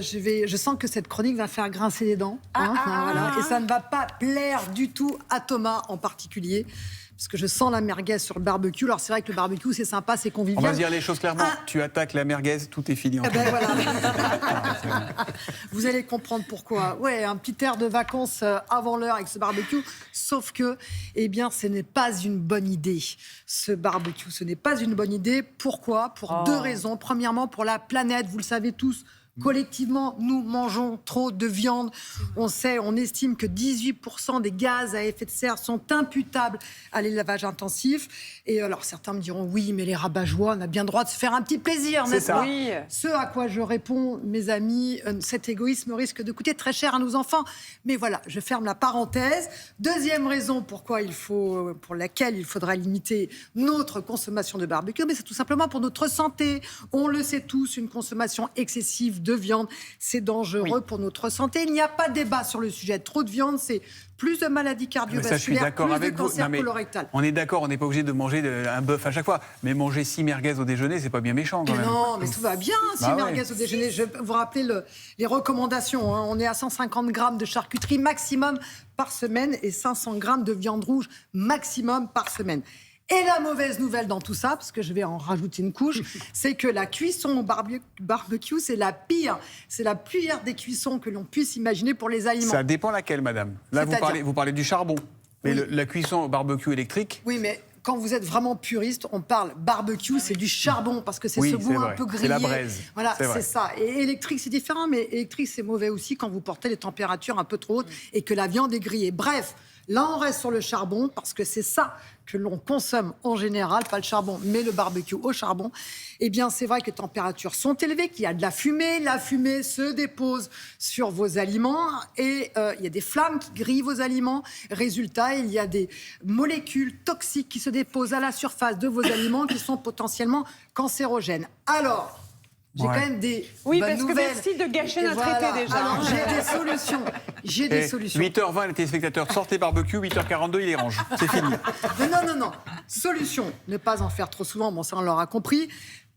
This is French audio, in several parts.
je sens que cette chronique va faire grincer les dents. Voilà. Et ça ne va pas plaire du tout à Thomas en particulier. Parce que je sens la merguez sur le barbecue. Alors c'est vrai que le barbecue, c'est sympa, c'est convivial. On va dire les choses clairement. Tu attaques la merguez, tout est fini. Voilà. Vous allez comprendre pourquoi. Ouais, un petit air de vacances avant l'heure avec ce barbecue. Sauf que, eh bien, ce n'est pas une bonne idée. Ce barbecue, ce n'est pas une bonne idée. Pourquoi ? Pour deux raisons. Premièrement, pour la planète. Vous le savez tous. Collectivement, nous mangeons trop de viande. On estime que 18% des gaz à effet de serre sont imputables à l'élevage intensif. Et alors, certains me diront, oui, mais les rabat-joie, on a bien le droit de se faire un petit plaisir, n'est-ce pas ? Oui. Ce à quoi je réponds, mes amis, cet égoïsme risque de coûter très cher à nos enfants. Mais voilà, je ferme la parenthèse. Deuxième raison pour laquelle il faudra limiter notre consommation de barbecue, mais c'est tout simplement pour notre santé. On le sait tous, une consommation excessive de viande, c'est dangereux pour notre santé. Il n'y a pas de débat sur le sujet. Trop de viande, c'est plus de maladies cardiovasculaires, plus de cancer colorectal. On est d'accord, on n'est pas obligé de manger un bœuf à chaque fois. Mais manger 6 merguez au déjeuner, c'est pas bien méchant quand même. Non, mais tout va bien, 6 merguez au déjeuner. Je vais vous rappeler les recommandations. On est à 150 grammes de charcuterie maximum par semaine et 500 grammes de viande rouge maximum par semaine. Et la mauvaise nouvelle dans tout ça, parce que je vais en rajouter une couche, c'est que la cuisson au barbecue, c'est la pire. C'est la pire des cuissons que l'on puisse imaginer pour les aliments. Ça dépend laquelle, madame. Là, vous parlez du charbon. Mais la cuisson au barbecue électrique... Oui, mais quand vous êtes vraiment puriste, on parle barbecue, c'est du charbon, parce que c'est ce goût un peu grillé. C'est la braise. Voilà, c'est ça. Et électrique, c'est différent, mais électrique, c'est mauvais aussi quand vous portez les températures un peu trop hautes et que la viande est grillée. Bref, là, on reste sur le charbon, parce que c'est ça que l'on consomme en général, pas le charbon, mais le barbecue au charbon. Eh bien, c'est vrai que les températures sont élevées, qu'il y a de la fumée. La fumée se dépose sur vos aliments et il y a des flammes qui grillent vos aliments. Résultat, il y a des molécules toxiques qui se déposent à la surface de vos aliments qui sont potentiellement cancérogènes. Alors... J'ai quand même des bonnes nouvelles. Merci de gâcher notre été déjà. Alors, j'ai des solutions. 8h20, les téléspectateurs sortez barbecue, 8h42, ils les rangent. C'est fini. Non. Solution, ne pas en faire trop souvent, bon ça on l'aura compris.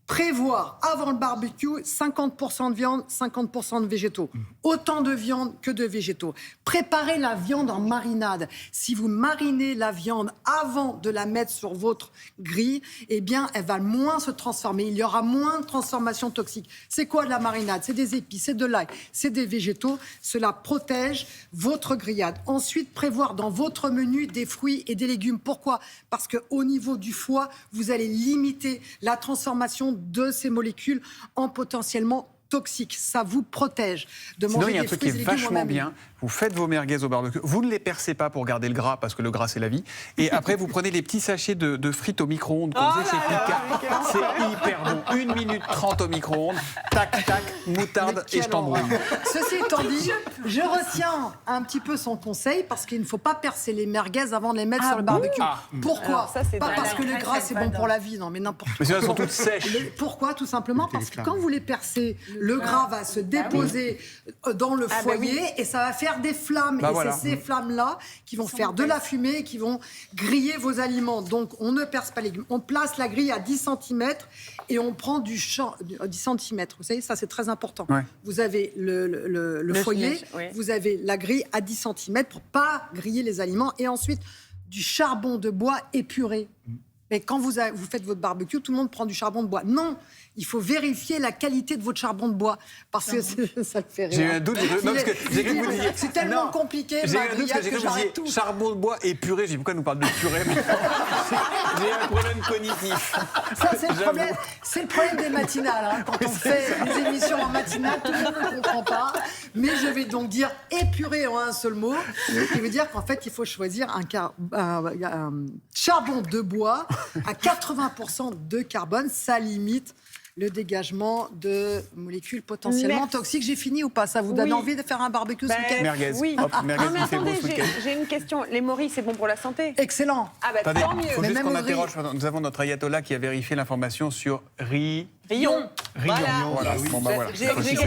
Prévoir avant le barbecue 50% de viande, 50% de végétaux. Autant de viande que de végétaux. Préparez la viande en marinade. Si vous marinez la viande avant de la mettre sur votre grille, eh bien, elle va moins se transformer. Il y aura moins de transformation toxique. C'est quoi de la marinade ? C'est des épices, c'est de l'ail, c'est des végétaux. Cela protège votre grillade. Ensuite, prévoir dans votre menu des fruits et des légumes. Pourquoi ? Parce qu'au niveau du foie, vous allez limiter la transformation de ces molécules en potentiellement toxiques. Ça vous protège de manger des fruits et légumes. Sinon, il y a un truc qui est vachement bien. Vous faites vos merguez au barbecue. Vous ne les percez pas pour garder le gras, parce que le gras, c'est la vie. Et après, vous prenez les petits sachets de frites au micro-ondes qu'on faisait chez Picard. C'est hyper bon. 1 minute 30 au micro-ondes. Tac, tac, moutarde et je t'embrouille. Ceci étant dit, je retiens un petit peu son conseil, parce qu'il ne faut pas percer les merguez avant de les mettre sur le barbecue. Pourquoi ? Pas parce que le gras, c'est bon pour la vie. Non, mais n'importe quoi. Mais elles sont toutes sèches. Pourquoi ? Tout simplement parce que quand vous les percez, le gras va se déposer dans le foyer et ça va faire des flammes. C'est ces flammes-là qui vont faire de la fumée et qui vont griller vos aliments. Donc, on ne perce pas les légumes. On place la grille à 10 cm et on prend 10 cm. Vous savez, ça, c'est très important. Ouais. Vous avez le foyer, vous avez la grille à 10 cm pour pas griller les aliments. Et ensuite, du charbon de bois épuré. Mais quand vous faites votre barbecue, tout le monde prend du charbon de bois. Non, il faut vérifier la qualité de votre charbon de bois. Parce que ça le fait rire. J'ai eu un doute. C'est tellement compliqué, j'ai eu un doute que j'arrête tout. Charbon de bois et purée. J'ai dit, pourquoi nous parle de purée? J'ai un problème cognitif. Ça, c'est le problème des matinales. Hein. Quand on fait des émissions en matinale, tout le monde ne comprend pas. Mais je vais donc dire épuré en un seul mot. Ce qui veut dire qu'en fait, il faut choisir un charbon de bois à 80% de carbone. Ça limite le dégagement de molécules potentiellement toxiques. J'ai fini ou pas? Ça vous donne envie de faire un barbecue ce week-end? Merguez. Oui. Hop, merguez, mais attendez, j'ai une question. Les morilles, c'est bon pour la santé? Excellent. Ah bah tant mieux. Il faut juste qu'on interroge. Nous avons notre ayatollah qui a vérifié l'information sur Rion. Voilà. Bon, bah, voilà.